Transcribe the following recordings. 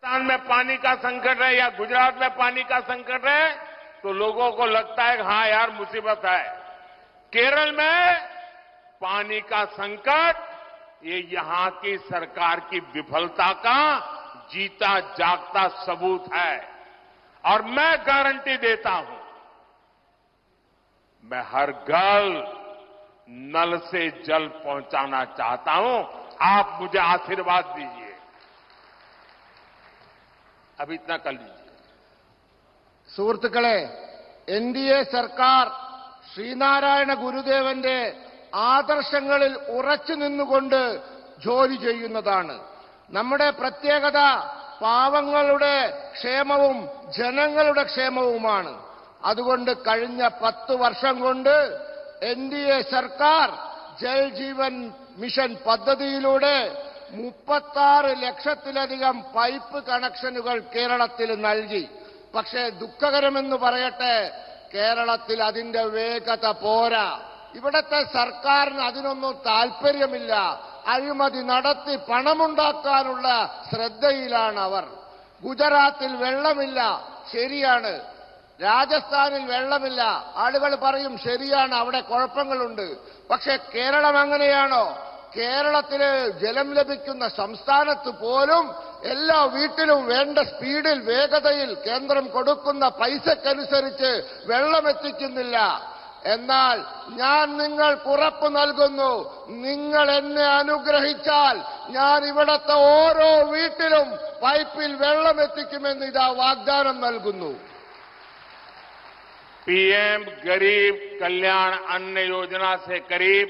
राजस्थान में पानी का संकट है या गुजरात में पानी का संकट है तो लोगों को लगता है कि हाँ यार मुसीबत है। केरल में पानी का संकट ये यहां की सरकार की विफलता का जीता जागता सबूत है और मैं गारंटी देता हूं, मैं हर घर नल से जल पहुंचाना चाहता हूं। आप मुझे आशीर्वाद दीजिए। अब इतना कर लीजिए। സുഹൃത്തുക്കളെ, എൻഡിഎ സർക്കാർ ശ്രീനാരായണ ഗുരുദേവന്റെ ആദർശങ്ങളിൽ ഉറച്ചു നിന്നുകൊണ്ട് ജോലി ചെയ്യുന്നതാണ്. നമ്മുടെ പ്രത്യേകത പാവങ്ങളുടെ ക്ഷേമവും ജനങ്ങളുടെ ക്ഷേമവുമാണ്. അതുകൊണ്ട് കഴിഞ്ഞ 10 വർഷം കൊണ്ട് എൻഡിഎ സർക്കാർ ജൽ ജീവൻ മിഷൻ പദ്ധതിയിലൂടെ 36 ലക്ഷത്തിലധികം പൈപ്പ് കണക്ഷനുകൾ കേരളത്തിൽ നൽകി. പക്ഷേ ദുഃഖകരമെന്ന് പറയട്ടെ, കേരളത്തിൽ അതിന്റെ വേഗത പോരാ. ഇവിടത്തെ സർക്കാരിന് അതിനൊന്നും താൽപര്യമില്ല. അഴിമതി നടത്തി പണമുണ്ടാക്കാനുള്ള ശ്രദ്ധയിലാണ് അവർ. ഗുജറാത്തിൽ വെള്ളമില്ല, ശരിയാണ്. രാജസ്ഥാനിൽ വെള്ളമില്ല, ആളുകൾ പറയും ശരിയാണ്, അവിടെ കുഴപ്പങ്ങളുണ്ട്. പക്ഷേ കേരളം അങ്ങനെയാണോ? കേരളത്തില് ജലം ലഭിക്കുന്ന സംസ്ഥാനത്ത് പോലും എല്ലാ വീട്ടിലും വേണ്ട സ്പീഡിൽ വേഗതയിൽ കേന്ദ്രം കൊടുക്കുന്ന പൈസക്കനുസരിച്ച് വെള്ളം എത്തിക്കുന്നില്ല. എന്നാൽ ഞാൻ നിങ്ങൾക്ക് ഉറപ്പ് നൽകുന്നു, നിങ്ങൾ എന്നെ അനുഗ്രഹിച്ചാൽ ഞാൻ ഇവിടത്തെ ഓരോ വീട്ടിലും പൈപ്പിൽ വെള്ളം എത്തിക്കുമെന്ന് ഇതാ വാഗ്ദാനം നൽകുന്നു. पीएम गरीब कल्याण अन्न योजना से करीब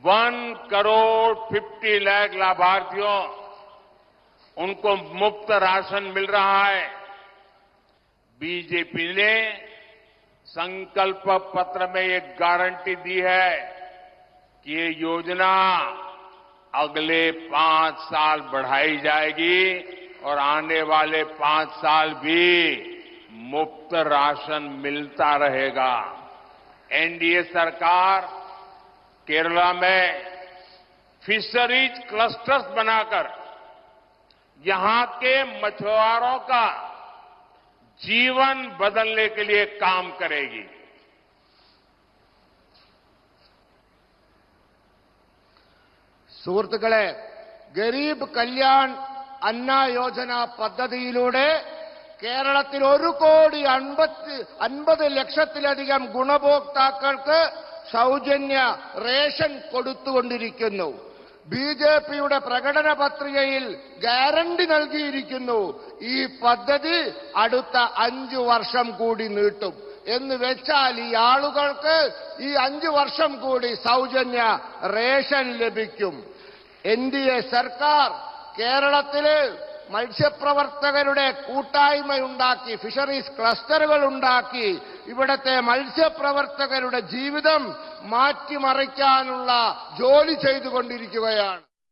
1 करोड़ 50 लाख लाभार्थियों उनको मुफ्त राशन मिल रहा है। बीजेपी ने संकल्प पत्र में एक गारंटी दी है कि ये योजना अगले 5 साल बढ़ाई जाएगी और आने वाले 5 साल भी मुफ्त राशन मिलता रहेगा। एनडीए सरकार केरला में फिशरीज क्लस्टर्स बनाकर यहां के मछुआरों का जीवन बदलने के लिए काम करेगी। സുഹൃത്തുക്കളെ, ഗരീബ് കല്യാൺ അന്ന യോജന പദ്ധതിയിലൂടെ കേരളത്തിൽ 1,50,00,000 ലക്ഷത്തിലധികം ഗുണഭോക്താക്കൾക്ക് സൗജന്യ റേഷൻ കൊടുത്തുകൊണ്ടിരിക്കുന്നു. ബിജെപിയുടെ പ്രകടന പത്രികയിൽ ഗ്യാരണ്ടി നൽകിയിരിക്കുന്നു, ഈ പദ്ധതി അടുത്ത 5 വർഷം കൂടി നീട്ടും എന്ന് വെച്ചാൽ ഈ ആളുകൾക്ക് ഈ 5 വർഷം കൂടി സൗജന്യ റേഷൻ ലഭിക്കും. എൻഡിഎ സർക്കാർ കേരളത്തില് മത്സ്യപ്രവർത്തകരുടെ കൂട്ടായ്മയുണ്ടാക്കി, ഫിഷറീസ് ക്ലസ്റ്ററുകൾ ഉണ്ടാക്കി ഇവിടത്തെ മത്സ്യപ്രവർത്തകരുടെ ജീവിതം മാറ്റിമറിക്കാനുള്ള ജോലി ചെയ്തുകൊണ്ടിരിക്കുകയാണ്.